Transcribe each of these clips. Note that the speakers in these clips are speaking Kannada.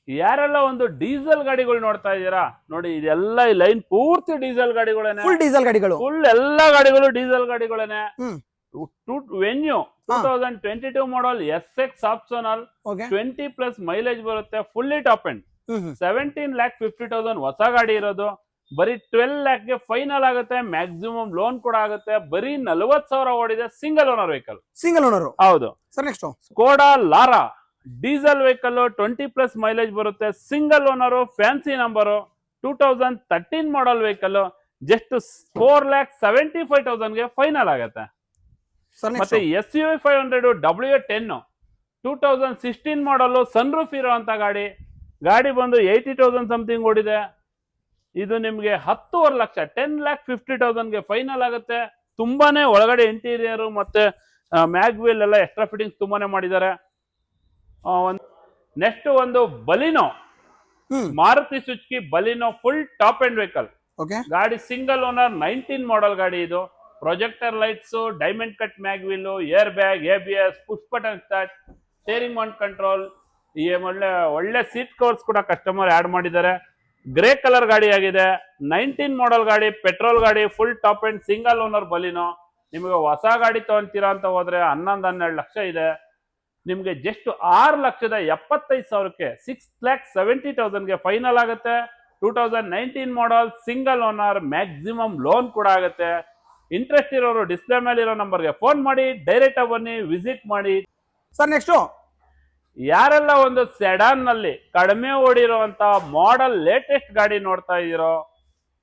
ಯಾರೆಲ್ಲ ಒಂದು ಡೀಸೆಲ್ ಗಾಡಿಗಳು ನೋಡ್ತಾ ಇದ್ದೀರಾ ನೋಡಿ, ಇದೆಲ್ಲ ಈ ಲೈನ್ ಪೂರ್ತಿ ಡೀಸೆಲ್ ಗಾಡಿಗಳೇನೆ. ಫುಲ್ ಡೀಸೆಲ್ ಗಾಡಿಗಳು, ಫುಲ್ ಎಲ್ಲಾ ಗಾಡಿಗಳು ಡೀಸೆಲ್ ಗಾಡಿಗಳೇನೆ. ಹ್ಮ್ Venue 2022 model SX optional, okay 20+ mileage ಬರುತ್ತೆ, ಫುಲ್ಲಿ ಟಾಪ್ ಎಂಡ್. ಹ್ಮ್ 17,50,000 ಹೊಸ ಗಾಡಿ ಇರೋದು. ಬರೀ 12 ಲ್ಯಾಕ್ಗೆ ಫೈನಲ್ ಆಗುತ್ತೆ. ಮ್ಯಾಕ್ಸಿಮಮ್ ಲೋನ್ ಕೂಡ ಆಗುತ್ತೆ. ಬರೀ 40,000 ಓಡಿದೆ. Single owner vehicle. Single owner. ಹೌದು sir next Skoda Laura diesel vehicle, 20+ mileage ಬರುತ್ತೆ, single owner, fancy number, 2013 model vehicle. Just 4,75,000ಗೆ ಫೈನಲ್ ಆಗುತ್ತೆ. ಸರ್ ನೆಕ್ಸ್ಟ್ ಮತ್ತೆ SUV 500 W10 2016 ಮಾಡಲು, ಸನ್ರೂಫ್ ಇರುವಂತ ಗಾಡಿ ಬಂದು 80,000 ಸಮಥಿಂಗ್ ಓಡಿದೆ. ಇದು ನಿಮ್ಗೆ 10.5 ಲಕ್ಷ 10,50,000ಗೆ ಫೈನಲ್ ಆಗುತ್ತೆ. ತುಂಬಾನೇ ಒಳಗಡೆ ಇಂಟೀರಿಯರ್ ಮತ್ತೆ ಮ್ಯಾಗ್ವಿಲ್ ಎಲ್ಲ ಎಕ್ಸ್ಟ್ರಾ ಫಿಟ್ಟಿಂಗ್ಸ್ ತುಂಬಾನೇ ಮಾಡಿದ್ದಾರೆ. ನೆಕ್ಸ್ಟ್ ಒಂದು ಬಲಿನೋ, Maruti Suzuki ಬಲಿನೋ, full top end vehicle. Okay ಗಾಡಿ ಸಿಂಗಲ್ ಓನರ್, 19 ಮಾಡಲ್ ಗಾಡಿ. ಇದು projector lights, diamond cut mag wheel, air bag, ABS, push button start, steering Mount control, ಒಳ್ಳೆ ಸೀಟ್ ಕವರ್ಸ್ ಕೂಡ ಕಸ್ಟಮರ್ ಆಡ್ ಮಾಡಿದ್ದಾರೆ. ಗ್ರೇ ಕಲರ್ ಗಾಡಿ ಆಗಿದೆ. 19 ಮಾಡಲ್ ಗಾಡಿ, ಪೆಟ್ರೋಲ್ ಗಾಡಿ, full top end, single owner ಬಲಿನೋ. ನಿಮಗೆ ಹೊಸ ಗಾಡಿ ತಗೊಂತೀರಾ ಅಂತ ಹೋದ್ರೆ 11-12 ಲಕ್ಷ ಇದೆ. ನಿಮ್ಗೆ ಜಸ್ಟ್ 6,75,000ಕ್ಕೆ 6,70,000ಗೆ ಫೈನಲ್ ಆಗುತ್ತೆ. 2019 ಮಾಡಲ್, ಸಿಂಗಲ್ ಓನರ್, ಮ್ಯಾಕ್ಸಿಮಮ್ ಲೋನ್ ಕೂಡ ಆಗುತ್ತೆ. ಇಂಟ್ರೆಸ್ಟ್ ಇರೋರು ಡಿಸ್ಪ್ಲೇ ಮೇಲೆ ಇರೋ ನಂಬರ್ಗೆ ಫೋನ್ ಮಾಡಿ, ಡೈರೆಕ್ಟ್ ಬನ್ನಿ, ವಿಸಿಟ್ ಮಾಡಿ. ಸರ್ ನೆಕ್ಸ್ಟ್ ಯಾರೆಲ್ಲ ಒಂದು ಸೆಡಾನ್ ನಲ್ಲಿ ಕಡಿಮೆ ಓಡಿರುವಂತ ಮಾಡೆಲ್ ಲೇಟೆಸ್ಟ್ ಗಾಡಿ ನೋಡ್ತಾ ಇದ್ದೀರೋ,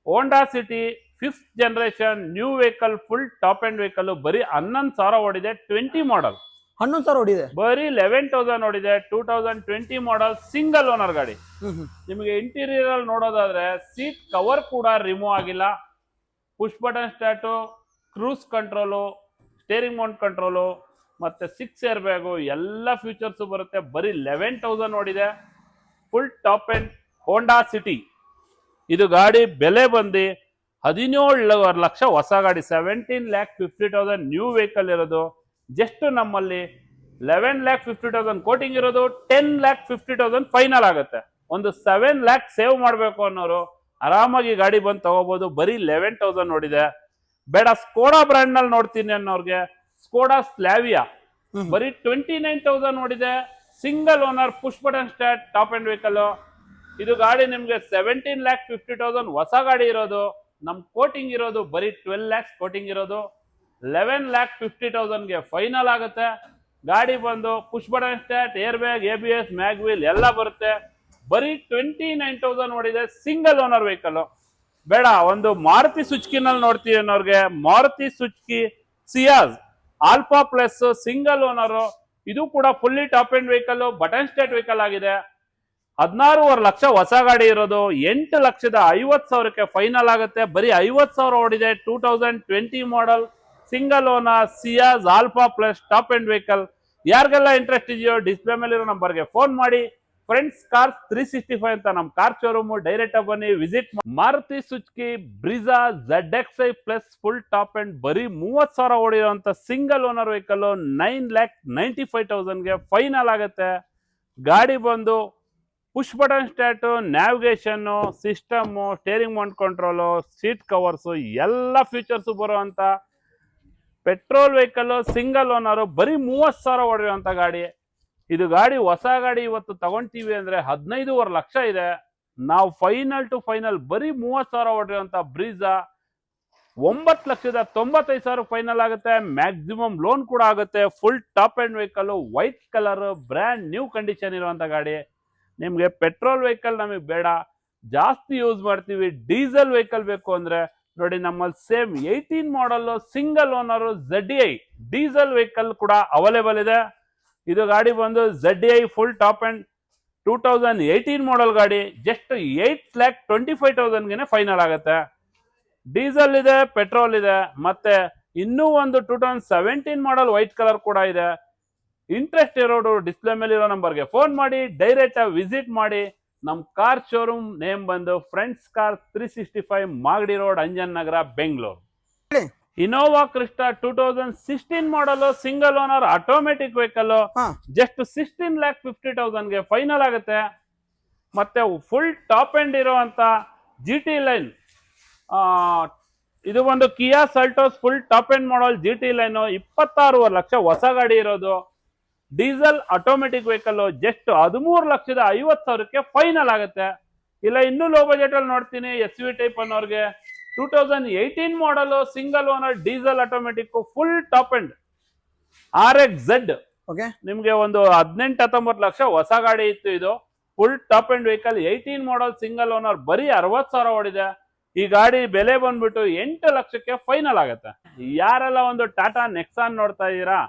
Honda City 5th generation new vehicle, full top end vehicle. ಬರೀ 11,000 ಓಡಿದೆ. 20 ಮಾಡಲ್, 11,000 ಓಡಿದೆ. ಬರೀ 11,000 ಓಡಿದೆ. 2020 ಮಾಡಲ್, ಸಿಂಗಲ್ ಓನರ್ ಗಾಡಿ. ನಿಮಗೆ ಇಂಟೀರಿಯರ್ ಅಲ್ಲಿ ನೋಡೋದಾದ್ರೆ ಸೀಟ್ ಕವರ್ ಕೂಡ ರಿಮೂವ್ ಆಗಿಲ್ಲ. Push button start, cruise control, steering Mount control, ಮತ್ತೆ 6 ಏರ್ ಬ್ಯಾಗು, ಎಲ್ಲ ಫೀಚರ್ಸ್ ಬರುತ್ತೆ. ಬರೀ 11,000 ಓಡಿದೆ. Full top end Honda City. ಇದು ಗಾಡಿ ಬೆಲೆ ಬಂದು 17 ಲಕ್ಷ ಹೊಸ ಗಾಡಿ. 17,50,000 ನ್ಯೂ ವೆಹಿಕಲ್ ಇರೋದು. ಜಸ್ಟ್ ನಮ್ಮಲ್ಲಿ 11,50,000 ಕೋಟಿಂಗ್ ಇರೋದು. 10,50,000 ಫೈನಲ್ ಆಗುತ್ತೆ. ಒಂದು 7 ಲ್ಯಾಕ್ ಸೇವ್ ಮಾಡಬೇಕು ಅನ್ನೋರು ಆರಾಮಾಗಿ ಗಾಡಿ ಬಂದು ತಗೋಬಹುದು. ಬರೀ 11,000 ನೋಡಿದೆ. ಬೇಡ ಸ್ಕೋಡಾ ಬ್ರ್ಯಾಂಡ್ ನಲ್ಲಿ ನೋಡ್ತೀನಿ ಅನ್ನೋರ್ಗೆ ಸ್ಕೋಡಾ ಸ್ಲಾವಿಯಾ ಬರೀ 29,000 ನೋಡಿದೆ. Single owner, push button start, top end vehicle. ಇದು ಗಾಡಿ ನಿಮ್ಗೆ 17,50,000 ಹೊಸ ಗಾಡಿ ಇರೋದು. ನಮ್ ಕೋಟಿಂಗ್ ಇರೋದು ಬರೀ 12 ಲ್ಯಾಕ್ಸ್ ಕೋಟಿಂಗ್ ಇರೋದು. 11,50,000ಗೆ ಫೈನಲ್ ಆಗುತ್ತೆ. ಗಾಡಿ ಬಂದು push button start, air bag, ABS, mag wheel ಎಲ್ಲ ಬರುತ್ತೆ. ಬರೀ 29,000 ನೋಡಿದೆ. Single owner vehicle. ಬೇಡ ಒಂದು ಮಾರುತಿ ಸುಜುಕಿನಲ್ಲಿ ನೋಡ್ತೀವಿ ಅನ್ನೋರ್ಗೆ Maruti Suzuki Ciaz Alpha plus, single owner. ಇದು ಕೂಡ fully top end vehicle, button start vehicle ಆಗಿದೆ. 16.5 ಲಕ್ಷ ಹೊಸ ಗಾಡಿ ಇರೋದು. 8,50,000ಕ್ಕೆ ಫೈನಲ್ ಆಗುತ್ತೆ. ಬರೀ 50,000 ಓಡಿದೆ. 2020 model, single owner, Ciaz Alpha plus, top end vehicle. ಯಾರಿಗೆಲ್ಲ ಇಂಟ್ರೆಸ್ಟ್ ಇದೆಯೋ ಡಿಸ್ಪ್ಲೇ ಮೇಲೆ ಇರೋ ನಂಬರ್ಗೆ ಫೋನ್ ಮಾಡಿ. ಫ್ರೆಂಡ್ಸ್ ಕಾರ್ಸ್ 365 ಅಂತ ನಮ್ಮ ಕಾರ್ ಶೋರೂಮ್, ಡೈರೆಕ್ಟ್ ಬನ್ನಿ, visit. Maruti Suzuki Brezza ZXi plus, full top end, ಬರೀ 30,000 ಓಡಿರುವಂತ ಸಿಂಗಲ್ ಓನರ್ ವೆಹಿಕಲ್. 9,95,000ಗೆ ಫೈನಲ್ ಆಗುತ್ತೆ. ಗಾಡಿ ಬಂದು push button start, navigation system, steering Mount control, seat covers ಎಲ್ಲ ಫೀಚರ್ಸ್ ಬರುವಂತ ಪೆಟ್ರೋಲ್ ವೆಹಿಕಲ್, ಸಿಂಗಲ್ ಓನರ್. ಬರೀ 30,000 ಓಡಿರುವಂತ ಗಾಡಿ. ಇದು ಗಾಡಿ ಹೊಸ ಗಾಡಿ ಇವತ್ತು ತಗೊಂತೀವಿ ಅಂದ್ರೆ 15.5 ಲಕ್ಷ ಇದೆ. ನಾವು ಫೈನಲ್ ಟು ಫೈನಲ್ ಬರೀ 30,000 ಓಡಿರುವಂತ ಬ್ರೀಜಾ 9,95,000 ಫೈನಲ್ ಆಗುತ್ತೆ. ಮ್ಯಾಕ್ಸಿಮಮ್ ಲೋನ್ ಕೂಡ ಆಗುತ್ತೆ. Full top end vehicle, white colour, brand new condition ಇರುವಂತ ಗಾಡಿ. ನಿಮ್ಗೆ ಪೆಟ್ರೋಲ್ ವೆಹಿಕಲ್ ನಮಗೆ ಬೇಡ, ಜಾಸ್ತಿ ಯೂಸ್ ಮಾಡ್ತೀವಿ, ಡೀಸೆಲ್ ವೆಹಿಕಲ್ ಬೇಕು ಅಂದ್ರೆ ನೋಡಿ ನಮ್ಮಲ್ಲಿ same 18 model, single owner ZDI diesel vehicle ಕೂಡ ಅವೈಲೇಬಲ್ ಇದೆ. ಇದು ಗಾಡಿ ಬಂದು ZDI full top end 2018 model ಗಾಡಿ. ಜಸ್ಟ್ 8,25,000ಗೆ ಫೈನಲ್ ಆಗುತ್ತೆ. ಡೀಸೆಲ್ ಇದೆ, ಪೆಟ್ರೋಲ್ ಇದೆ, ಮತ್ತೆ ಇನ್ನೂ ಒಂದು 2017 ಮಾಡಲ್ ವೈಟ್ ಕಲರ್ ಕೂಡ ಇದೆ. ಇಂಟ್ರೆಸ್ಟ್ ಇರೋರು ಡಿಸ್ಪ್ಲೇ ಮೇಲೆ ಇರೋ ನಂಬರ್ಗೆ ಫೋನ್ ಮಾಡಿ, ಡೈರೆಕ್ಟ್ ವಿಸಿಟ್ ಮಾಡಿ. ನಮ್ ಕಾರ್ ಶೋರೂಮ್ ನೇಮ್ ಬಂದು friends car 365 Magadi road, Anjan Nagar, Bengaluru. Innova Crysta 2016 model, single owner, automatic vehicle. Just 16,50,000ಗೆ ಫೈನಲ್ ಆಗುತ್ತೆ. ಮತ್ತೆ ಫುಲ್ ಟಾಪ್ ಎಂಡ್ ಇರುವಂತ ಜಿ ಟಿ ಲೈನ್, ಇದು ಒಂದು Kia Seltos full top end model G T line 26 lakh ಹೊಸ ಗಾಡಿ ಇರೋದು. ಡೀಸೆಲ್ ಆಟೋಮೆಟಿಕ್ ವೆಹಿಕಲ್ ಜಸ್ಟ್ 13,50,000ಕ್ಕೆ ಫೈನಲ್ ಆಗುತ್ತೆ. ಇಲ್ಲ ಇನ್ನೂ ಲೋ ಬಜೆಟ್ ಅಲ್ಲಿ ನೋಡ್ತೀನಿ ಎಸ್ ವಿ ಟೈಪ್ ಅನ್ನೋರ್ಗೆ 2018 ಮಾಡಲ್ single owner diesel automatic full top end RX-Z okay ನಿಮ್ಗೆ ಒಂದು 18-19 ಲಕ್ಷ ಹೊಸ ಗಾಡಿ ಇತ್ತು. ಇದು full top end vehicle 18 model single owner ಬರೀ 60,000 ಓಡಿದೆ. ಈ ಗಾಡಿ ಬೆಲೆ ಬಂದ್ಬಿಟ್ಟು 8 ಲಕ್ಷಕ್ಕೆ ಫೈನಲ್ ಆಗುತ್ತೆ. ಯಾರೆಲ್ಲ ಒಂದು ಟಾಟಾ ನೆಕ್ಸಾನ್ ನೋಡ್ತಾ ಇದ್ದೀರಾ,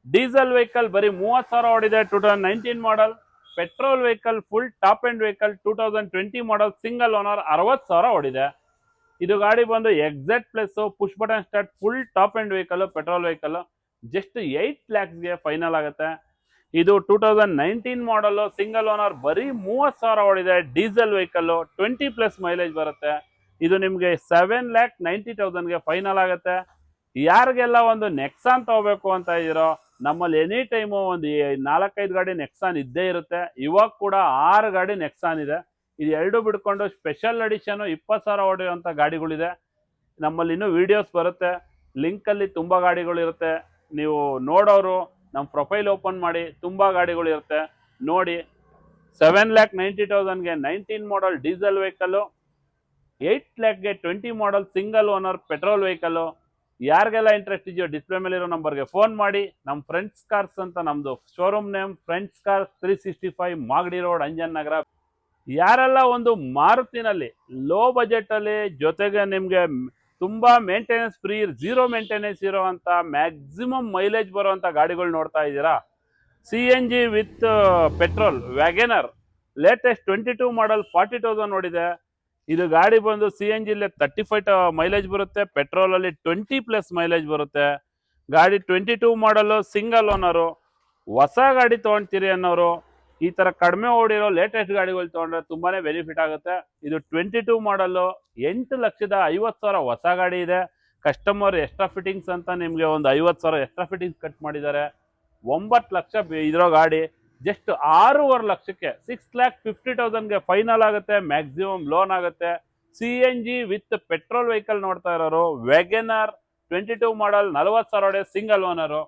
ಡೀಸೆಲ್ ವೆಹಿಕಲ್ ಬರೀ 30,000 ಓಡಿದೆ 2019 model. Petrol vehicle full top end vehicle 2020 model single owner 60,000 ಓಡಿದೆ. ಇದು ಗಾಡಿ ಬಂದು XZ plus push button start full top end vehicle petrol vehicle just 8 lakhsಗೆ ಫೈನಲ್ ಆಗುತ್ತೆ. ಇದು 2019 ಮಾಡಲ್ ಸಿಂಗಲ್ ಓನರ್ ಬರೀ 30,000 ಓಡಿದೆ. ಡೀಸೆಲ್ ವೆಹಿಕಲ್ 20+ ಮೈಲೇಜ್ ಬರುತ್ತೆ. ಇದು ನಿಮ್ಗೆ 7,90,000ಗೆ ಫೈನಲ್ ಆಗುತ್ತೆ. ಯಾರಿಗೆಲ್ಲ ಒಂದು ನೆಕ್ಸಾನ್ ತಗೋಬೇಕು ಅಂತ ಇದ್ದೀರೋ, ನಮ್ಮಲ್ಲಿ ಎನಿ ಟೈಮು ಒಂದು 4-5 ಗಾಡಿ ನೆಕ್ಸಾನ್ ಇದ್ದೇ ಇರುತ್ತೆ. ಇವಾಗ ಕೂಡ 6 ಗಾಡಿ ನೆಕ್ಸಾನ್ ಇದೆ. ಇದು ಎರಡು ಬಿಡ್ಕೊಂಡು ಸ್ಪೆಷಲ್ ಎಡಿಷನ್ 20,000 ಓಡಿರೋಂಥ ಗಾಡಿಗಳಿದೆ. ನಮ್ಮಲ್ಲಿ ಇನ್ನೂ ವಿಡಿಯೋಸ್ ಬರುತ್ತೆ, ಲಿಂಕಲ್ಲಿ ತುಂಬ ಗಾಡಿಗಳಿರುತ್ತೆ. ನೀವು ನೋಡೋರು ನಮ್ಮ ಪ್ರೊಫೈಲ್ ಓಪನ್ ಮಾಡಿ, ತುಂಬ ಗಾಡಿಗಳಿರುತ್ತೆ ನೋಡಿ. 7,90,000ಗೆ 19 ಮಾಡಲ್ ಡೀಸೆಲ್ ವೆಹಿಕಲ್ಲು, 8 lakhಗೆ 20 ಮಾಡಲ್ ಸಿಂಗಲ್ ಓನರ್ ಪೆಟ್ರೋಲ್ ವೆಹಿಕಲ್ಲು. ಯಾರಿಗೆಲ್ಲ ಇಂಟ್ರೆಸ್ಟ್ ಇದೆಯೋ ಡಿಸ್ಪ್ಲೇ ಮೇಲೆ ಇರೋ ನಂಬರ್ಗೆ ಫೋನ್ ಮಾಡಿ. ನಮ್ಮ ಫ್ರೆಂಡ್ಸ್ ಕಾರ್ಸ್ ಅಂತ ನಮ್ಮದು showroom name friends cars 365 Magadi road Anjan Nagar. ಯಾರೆಲ್ಲ ಒಂದು ಮಾರುತಿನಲ್ಲಿ ಲೋ ಬಜೆಟಲ್ಲಿ ಜೊತೆಗೆ ನಿಮಗೆ ತುಂಬ ಮೇಂಟೆನೆನ್ಸ್ ಫ್ರೀ, 0 ಮೇಂಟೆನೆನ್ಸ್ ಇರೋ ಅಂತ ಮ್ಯಾಕ್ಸಿಮಮ್ ಮೈಲೇಜ್ ಬರೋವಂಥ ಗಾಡಿಗಳು ನೋಡ್ತಾ ಇದ್ದೀರಾ, CNG with petrol WagonR latest 22 model 40,000 ನೋಡಿದೆ. ಇದು ಗಾಡಿ ಬಂದು CNG 35 ಮೈಲೇಜ್ ಬರುತ್ತೆ, ಪೆಟ್ರೋಲಲ್ಲಿ 20+ ಮೈಲೇಜ್ ಬರುತ್ತೆ. ಗಾಡಿ 22 ಮಾಡಲು ಸಿಂಗಲ್ ಓನರು. ಹೊಸ ಗಾಡಿ ತೊಗೊಳ್ತೀರಿ ಅನ್ನೋರು ಈ ಥರ ಕಡಿಮೆ ಓಡಿರೋ ಲೇಟೆಸ್ಟ್ ಗಾಡಿಗಳು ತೊಗೊಂಡ್ರೆ ತುಂಬಾ ಬೆನಿಫಿಟ್ ಆಗುತ್ತೆ. ಇದು 22 ಮಾಡಲ್ಲು 8,50,000 ಹೊಸ ಗಾಡಿ ಇದೆ. ಕಸ್ಟಮರ್ ಎಕ್ಸ್ಟ್ರಾ ಫಿಟ್ಟಿಂಗ್ಸ್ ಅಂತ ನಿಮಗೆ ಒಂದು 50,000 ಎಕ್ಸ್ಟ್ರಾ ಫಿಟ್ಟಿಂಗ್ಸ್ ಕಟ್ ಮಾಡಿದ್ದಾರೆ. 9 ಲಕ್ಷ ಇರೋ ಗಾಡಿ ಜಸ್ಟ್ 6.5 ಲಕ್ಷಕ್ಕೆ 6,50,000ಗೆ ಫೈನಲ್ ಆಗುತ್ತೆ. ಮ್ಯಾಕ್ಸಿಮಮ್ ಲೋನ್ ಆಗುತ್ತೆ. CNG ವಿತ್ ಪೆಟ್ರೋಲ್ ವೆಹಿಕಲ್ ನೋಡ್ತಾ ಇರೋರು, ವ್ಯಾಗನರ್ 22 ಮಾಡಲ್ 40,000 ಓಡಿ ಸಿಂಗಲ್ ಓನರು.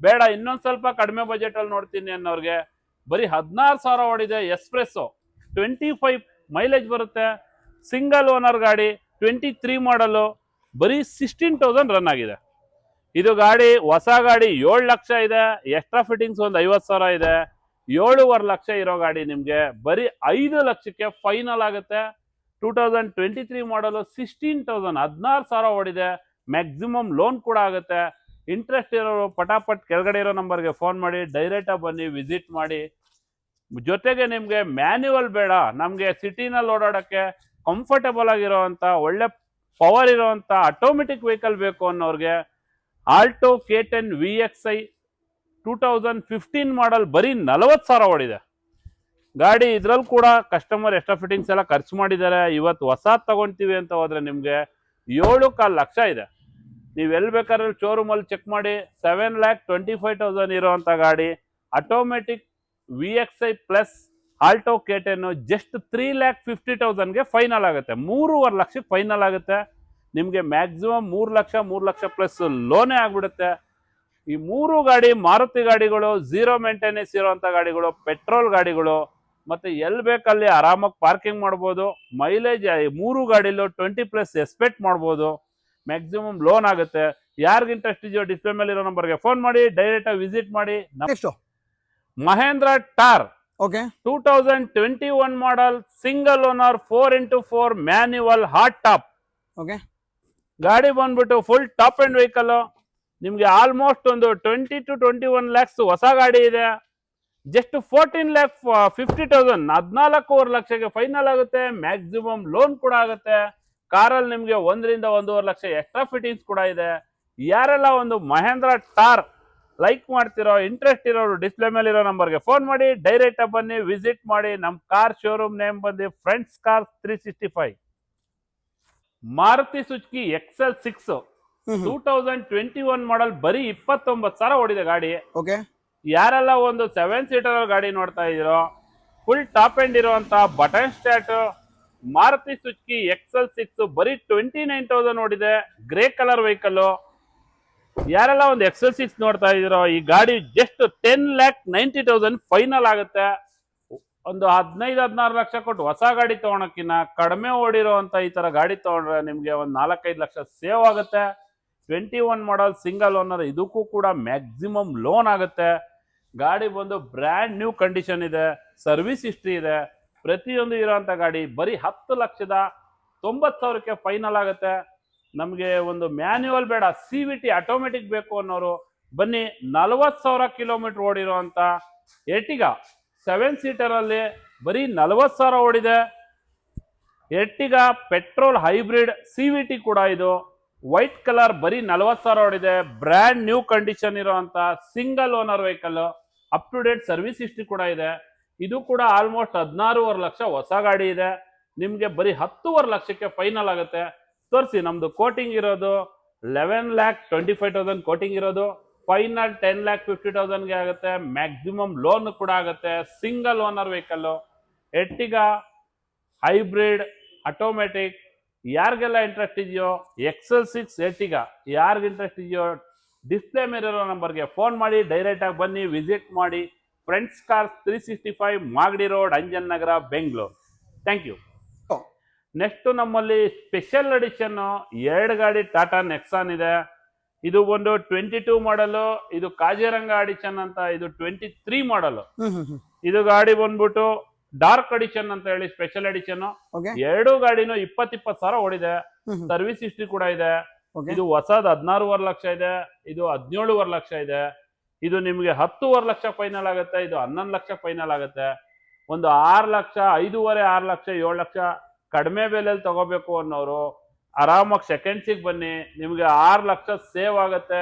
ಬೇಡ ಇನ್ನೊಂದು ಸ್ವಲ್ಪ ಕಡಿಮೆ ಬಜೆಟಲ್ಲಿ ನೋಡ್ತೀನಿ ಅನ್ನೋರಿಗೆ ಬರೀ 16,000 ಓಡಿದೆ ಎಸ್ಪ್ರೆಸ್ಸೋ 25 ಮೈಲೇಜ್ ಬರುತ್ತೆ. ಸಿಂಗಲ್ ಓನರ್ ಗಾಡಿ 23 ಮಾಡಲು ಬರೀ 16,000 ರನ್ ಆಗಿದೆ. ಇದು ಗಾಡಿ ಹೊಸ ಗಾಡಿ 7 ಲಕ್ಷ ಇದೆ. ಎಕ್ಸ್ಟ್ರಾ ಫಿಟ್ಟಿಂಗ್ಸ್ ಒಂದು 50,000 ಇದೆ. 7.5 ಲಕ್ಷ ಇರೋ ಗಾಡಿ ನಿಮಗೆ ಬರೀ 5 ಲಕ್ಷಕ್ಕೆ ಫೈನಲ್ ಆಗುತ್ತೆ. 2023 ಮಾಡಲು 16,000 16,000 ಓಡಿದೆ. ಮ್ಯಾಕ್ಸಿಮಮ್ ಲೋನ್ ಕೂಡ ಆಗುತ್ತೆ. ಇಂಟ್ರೆಸ್ಟ್ ಇರೋರು ಪಟಾಪಟ್ ಕೆಳಗಡೆ ಇರೋ ನಂಬರ್ಗೆ ಫೋನ್ ಮಾಡಿ, ಡೈರೆಕ್ಟಾಗಿ ಬನ್ನಿ ವಿಸಿಟ್ ಮಾಡಿ. ಜೊತೆಗೆ ನಿಮಗೆ ಮ್ಯಾನ್ಯುವಲ್ ಬೇಡ, ನಮಗೆ ಸಿಟಿನಲ್ಲಿ ಓಡಾಡೋಕ್ಕೆ ಕಂಫರ್ಟಬಲ್ ಆಗಿರೋವಂಥ ಒಳ್ಳೆ ಪವರ್ ಇರೋವಂಥ ಆಟೋಮೆಟಿಕ್ ವೆಹಿಕಲ್ ಬೇಕು ಅನ್ನೋರಿಗೆ ಆಲ್ಟೋ K10 VXI 2015 ಮಾಡಲ್ ಬರೀ 40,000 ಓಡಿದೆ ಗಾಡಿ. ಇದ್ರಲ್ಲಿ ಕೂಡ ಕಸ್ಟಮರ್ ಎಕ್ಸ್ಟ್ರಾ ಫಿಟ್ಟಿಂಗ್ಸ್ ಎಲ್ಲ ಖರ್ಚು ಮಾಡಿದ್ದಾರೆ. ಇವತ್ತು ಹೊಸ ತಗೊಳ್ತೀವಿ ಅಂತ ಹೋದ್ರೆ ನಿಮಗೆ 7.25 ಲಕ್ಷ ಇದೆ. ನೀವು ಎಲ್ಲಿ ಬೇಕಾದ್ರೆ ಶೋರೂಮಲ್ಲಿ ಚೆಕ್ ಮಾಡಿ. 7,25,000 ಇರೋವಂಥ ಗಾಡಿ automatic VXI plus Alto K10 just 3,50,000ಗೆ ಫೈನಲ್ ಆಗುತ್ತೆ. 3.5 ಲಕ್ಷಕ್ಕೆ ಫೈನಲ್ ಆಗುತ್ತೆ. ನಿಮಗೆ ಮ್ಯಾಕ್ಸಿಮಮ್ 3 ಲಕ್ಷ 3 ಲಕ್ಷ ಪ್ಲಸ್ ಲೋನೇ ಆಗ್ಬಿಡುತ್ತೆ. ಈ 3 ಗಾಡಿ ಮಾರುತಿ ಗಾಡಿಗಳು 0 ಮೇಂಟೆನೆನ್ಸ್ ಇರೋವಂಥ ಗಾಡಿಗಳು, ಪೆಟ್ರೋಲ್ ಗಾಡಿಗಳು. ಮತ್ತೆ ಎಲ್ಲಿ ಬೇಕಲ್ಲಿ ಆರಾಮಾಗಿ ಪಾರ್ಕಿಂಗ್ ಮಾಡ್ಬೋದು. ಮೈಲೇಜ್ 3 ಗಾಡಿಲೂ 20+ ಎಕ್ಸ್ಪೆಕ್ಟ್ ಮಾಡ್ಬೋದು. ಮ್ಯಾಕ್ಸಿಮಮ್ ಲೋನ್ ಆಗುತ್ತೆ. ಯಾರಿಗೆ ಇಂಟ್ರೆಸ್ಟ್ ಇದೆಯೋ ಡಿಸ್ಪ್ಲೇ ಮೇಲೆ ಇರೋ ನಂಬರ್ಗೆ ಫೋನ್ ಮಾಡಿ, ಡೈರೆಕ್ಟ್ ಆಗಿ ವಿಸಿಟ್ ಮಾಡಿ. Next Mahindra Thar okay 2021 model single owner 4x4 manual hard top. Okay ಗಾಡಿ ಬಂದ್ಬಿಟ್ಟು ಫುಲ್ ಟಾಪ್ ಅಂಡ್ ವೆಹಿಕಲ್. ನಿಮ್ಗೆ ಆಲ್ಮೋಸ್ಟ್ ಒಂದು 20 to 21 lakhs ಹೊಸ ಗಾಡಿ ಇದೆ. ಜಸ್ಟ್ 14,50,000 14.5 ಲಕ್ಷಕ್ಕೆ ಫೈನಲ್ ಆಗುತ್ತೆ. ಮ್ಯಾಕ್ಸಿಮಮ್ ಲೋನ್ ಕೂಡ ಆಗುತ್ತೆ. ಕಾರಲ್ಲಿ ನಿಮ್ಗೆ 1 ರಿಂದ 1.5 ಲಕ್ಷ ಎಕ್ಸ್ಟ್ರಾ ಫಿಟ್ಟಿಂಗ್ಸ್ ಕೂಡ ಇದೆ. ಯಾರೆಲ್ಲ ಒಂದು ಮಹೇಂದ್ರ ಟಾರ್ ಲೈಕ್ ಮಾಡ್ತಿರೋ, ಇಂಟ್ರೆಸ್ಟ್ ಇರೋರು ಡಿಸ್ಪ್ಲೇ ಮೇಲೆ ಇರೋ ನಂಬರ್ಗೆ ಫೋನ್ ಮಾಡಿ, ಡೈರೆಕ್ಟ್ ಆಗಿ ಬನ್ನಿ ವಿಸಿಟ್ ಮಾಡಿ. ನಮ್ಮ ಕಾರ್ ಶೋರೂಮ್ ನೇಮ್ ಬಂದು friends cars 365. Maruti Suzuki XL6 2021 ಮಾಡಲ್ ಬರೀ 29,000 ಓಡಿದೆ ಗಾಡಿ. ಓಕೆ ಯಾರೆಲ್ಲ ಒಂದು 7 ಸೀಟರ್ ಗಾಡಿ ನೋಡ್ತಾ ಇದ್ದೀರೋ, ಫುಲ್ ಟಾಪ್ ಎಂಡ್ ಇರುವಂತ button start Maruti Suzuki XL6 ಬರೀ 29,000 ಓಡಿದೆ. Grey colour vehicle. ಯಾರೆಲ್ಲ ಒಂದು XL6 ನೋಡ್ತಾ ಇದೀರೋ ಈ ಗಾಡಿ ಜಸ್ಟ್ 10,90,000 ಫೈನಲ್ ಆಗುತ್ತೆ. ಒಂದು 15-16 ಲಕ್ಷ ಕೊಟ್ಟು ಹೊಸ ಗಾಡಿ ತಗೊಳಕ್ಕಿನ್ನ ಕಡಿಮೆ ಓಡಿರುವಂತ ಈ ತರ ಗಾಡಿ ತಗೊಂಡ್ರೆ ನಿಮ್ಗೆ ಒಂದು 4-5 ಲಕ್ಷ ಸೇವ್ ಆಗುತ್ತೆ. 21 ಮಾಡಲ್ ಸಿಂಗಲ್ ಓನರ್, ಇದಕ್ಕೂ ಕೂಡ ಮ್ಯಾಕ್ಸಿಮಮ್ ಲೋನ್ ಆಗುತ್ತೆ. ಗಾಡಿ ಬಂದು ಬ್ರ್ಯಾಂಡ್ ನ್ಯೂ ಕಂಡೀಷನ್ ಇದೆ, ಸರ್ವಿಸ್ ಹಿಸ್ಟ್ರಿ ಇದೆ. ಪ್ರತಿಯೊಂದು ಇರೋಂಥ ಗಾಡಿ ಬರೀ 10,90,000ಕ್ಕೆ ಫೈನಲ್ ಆಗುತ್ತೆ. ನಮಗೆ ಒಂದು ಮ್ಯಾನ್ಯುವಲ್ ಬೇಡ, CVT ಆಟೋಮೆಟಿಕ್ ಬೇಕು ಅನ್ನೋರು ಬನ್ನಿ. 40,000 ಕಿಲೋಮೀಟರ್ ಓಡಿರುವಂತ ಎರ್ಟಿಗಾ 7 ಸೀಟರ್ ಅಲ್ಲಿ ಬರೀ 40,000 ಓಡಿದೆ. ಎರ್ಟಿಗಾ ಪೆಟ್ರೋಲ್ ಹೈಬ್ರಿಡ್ CVT ಕೂಡ ಇದು. ವೈಟ್ ಕಲರ್ ಬರೀ 40,000 ಓಡಿದೆ. ಬ್ರ್ಯಾಂಡ್ ನ್ಯೂ ಕಂಡೀಷನ್ ಇರುವಂತ single owner vehicle. Up to date service history ಕೂಡ ಇದೆ. ಇದು ಕೂಡ ಆಲ್ಮೋಸ್ಟ್ 16.5 ಲಕ್ಷ ಹೊಸ ಗಾಡಿ ಇದೆ. ನಿಮ್ಗೆ ಬರೀ 10.5 ಲಕ್ಷಕ್ಕೆ ಫೈನಲ್ ಆಗುತ್ತೆ. ತೋರಿಸಿ, ನಮ್ದು ಕೋಟಿಂಗ್ ಇರೋದು 11,25,000 ಕೋಟಿಂಗ್ ಇರೋದು. ಫೈನಲ್ 10,50,000ಗೆ ಆಗುತ್ತೆ. ಮ್ಯಾಕ್ಸಿಮಮ್ ಲೋನ್ ಕೂಡ ಆಗುತ್ತೆ. Single owner vehicle Ertiga hybrid automatic. ಯಾರಿಗೆಲ್ಲ ಇಂಟ್ರೆಸ್ಟ್ ಇದೆಯೋ XL6 ಎರ್ಟಿಗಾ ಯಾರಿಗೆ ಇಂಟ್ರೆಸ್ಟ್ ಇದೆಯೋ ಡಿಸ್ಪ್ಲೇ ಮೇಲಿರೋ ನಂಬರ್ಗೆ ಫೋನ್ ಮಾಡಿ, ಡೈರೆಕ್ಟ್ ಆಗಿ ಬನ್ನಿ, ವಿಸಿಟ್ ಮಾಡಿ. Friends cars 365 Magadi road, Anjan Nagar, Bengaluru. Thank you. Next ನಮ್ಮಲ್ಲಿ ಸ್ಪೆಷಲ್ ಎಡಿಷನ್ 2 ಗಾಡಿ ಟಾಟಾ ನೆಕ್ಸಾನ್ ಇದೆ. ಇದು ಒಂದು 22 ಮಾಡಲು, ಇದು ಕಾಜಿರಂಗ ಎಡಿಷನ್ ಅಂತ. ಇದು 23 ಮಾಡಲು. ಇದು ಗಾಡಿ ಬಂದ್ಬಿಟ್ಟು ಡಾರ್ಕ್ ಎಡಿಷನ್ ಅಂತ ಹೇಳಿ ಸ್ಪೆಷಲ್ ಎಡಿಷನ್. 2 ಗಾಡಿನೂ 20,000 ಓಡಿದೆ. ಸರ್ವಿಸ್ ಹಿಸ್ಟ್ರಿ ಕೂಡ ಇದೆ. ಇದು ಹೊಸದ್ 16.5 ಲಕ್ಷ ಇದೆ, ಇದು 17.5 ಲಕ್ಷ ಇದೆ. ಇದು ನಿಮ್ಗೆ 10.5 ಲಕ್ಷ ಫೈನಲ್ ಆಗುತ್ತೆ. ಇದು 11 ಲಕ್ಷ ಫೈನಲ್ ಆಗುತ್ತೆ. ಒಂದು 6 ಲಕ್ಷ, 5.5, 6 ಲಕ್ಷ, 7 ಲಕ್ಷ ಕಡಿಮೆ ಬೆಲೆಯಲ್ಲಿ ತಗೋಬೇಕು ಅನ್ನೋರು ಆರಾಮಾಗಿ ಸೆಕೆಂಡ್ಸಿಗೆ ಬನ್ನಿ. ನಿಮ್ಗೆ 6 ಲಕ್ಷ ಸೇವ್ ಆಗುತ್ತೆ.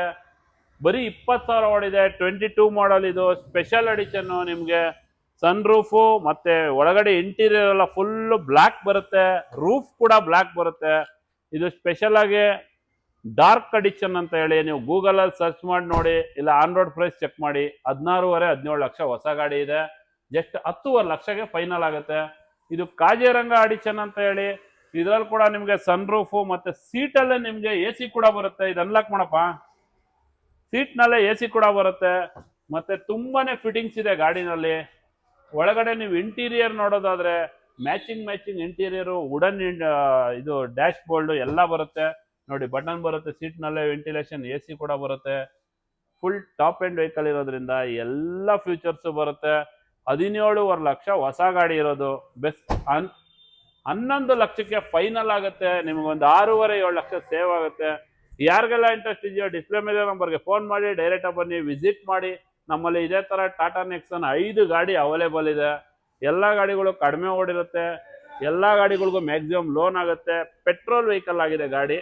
ಬರೀ 20,000 ಓಡಿದೆ. 22 ಮಾಡಲ್ ಇದು ಸ್ಪೆಷಲ್ ಎಡಿಷನ್. ನಿಮ್ಗೆ ಸನ್ ರೂಫು ಮತ್ತೆ ಒಳಗಡೆ ಇಂಟೀರಿಯರ್ ಎಲ್ಲ ಫುಲ್ ಬ್ಲ್ಯಾಕ್ ಬರುತ್ತೆ. ರೂಫ್ ಕೂಡ ಬ್ಲ್ಯಾಕ್ ಬರುತ್ತೆ. ಇದು ಸ್ಪೆಷಲ್ ಆಗಿ ಡಾರ್ಕ್ ಎಡಿಷನ್ ಅಂತ ಹೇಳಿ ನೀವು ಗೂಗಲ್ ಅಲ್ಲಿ ಸರ್ಚ್ ಮಾಡಿ ನೋಡಿ, ಇಲ್ಲ ಆನ್ ರೋಡ್ ಪ್ರೈಸ್ ಚೆಕ್ ಮಾಡಿ. 16.5, 17 ಲಕ್ಷ ಹೊಸ ಗಾಡಿ ಇದೆ. ಜಸ್ಟ್ 10.5 ಲಕ್ಷಕ್ಕೆ ಫೈನಲ್ ಆಗುತ್ತೆ. ಇದು ಕಾಜಿರಂಗ ಎಡಿಷನ್ ಅಂತ ಹೇಳಿ. ಇದ್ರಲ್ಲಿ ಕೂಡ ನಿಮ್ಗೆ ಸನ್ ರೂಫು ಮತ್ತೆ ಸೀಟ್ ಅಲ್ಲೇ ನಿಮ್ಗೆ AC ಕೂಡ ಬರುತ್ತೆ. ಇದು ಅನ್ಲಾಕ್ ಮಾಡಪ್ಪ, ಸೀಟ್ ನಲ್ಲೇ AC ಕೂಡ ಬರುತ್ತೆ. ಮತ್ತೆ ತುಂಬಾನೇ ಫಿಟ್ಟಿಂಗ್ಸ್ ಇದೆ ಗಾಡಿನಲ್ಲಿ. ಒಳಗಡೆ ನೀವು ಇಂಟೀರಿಯರ್ ನೋಡೋದಾದ್ರೆ ಮ್ಯಾಚಿಂಗ್ ಇಂಟೀರಿಯರ್, ವುಡನ್ ಇದು ಡ್ಯಾಶ್ ಬೋರ್ಡ್ ಎಲ್ಲ ಬರುತ್ತೆ ನೋಡಿ. ಬಟನ್ ಬರುತ್ತೆ, ಸೀಟ್ ನಲ್ಲೇ ವೆಂಟಿಲೇಷನ್, AC ಕೂಡ ಬರುತ್ತೆ. ಫುಲ್ ಟಾಪ್ ಎಂಡ್ ವೆಹಿಕಲ್ ಇರೋದ್ರಿಂದ ಎಲ್ಲ ಫ್ಯೂಚರ್ಸ್ ಬರುತ್ತೆ. 17.5 ಲಕ್ಷ ಹೊಸ ಗಾಡಿ ಇರೋದು. ಬೆಸ್ಟ್ 11 ಲಕ್ಷಕ್ಕೆ ಫೈನಲ್ ಆಗುತ್ತೆ. ನಿಮಗೊಂದು 6.5-7 ಲಕ್ಷ ಸೇವ್ ಆಗುತ್ತೆ. ಯಾರಿಗೆಲ್ಲ ಇಂಟ್ರೆಸ್ಟ್ ಇದೆಯೋ ಡಿಸ್ಪ್ಲೇ ಮೇಲೆ ನಂಬರ್ಗೆ ಫೋನ್ ಮಾಡಿ, ಡೈರೆಕ್ಟ್ ಆಗಿ ಬನ್ನಿ, ವಿಸಿಟ್ ಮಾಡಿ. ನಮ್ಮಲ್ಲಿ ಇದೇ ತರ ಟಾಟಾ ನೆಕ್ಸಾನ್ 5 ಗಾಡಿ ಅವೈಲೇಬಲ್ ಇದೆ. ಎಲ್ಲ ಗಾಡಿಗಳು ಕಡಿಮೆ ಓಡಿರುತ್ತೆ. ಎಲ್ಲ ಗಾಡಿಗಳಿಗೂ ಮ್ಯಾಕ್ಸಿಮಮ್ ಲೋನ್ ಆಗುತ್ತೆ. ಪೆಟ್ರೋಲ್ ವೆಹಿಕಲ್ ಆಗಿದೆ ಗಾಡಿ.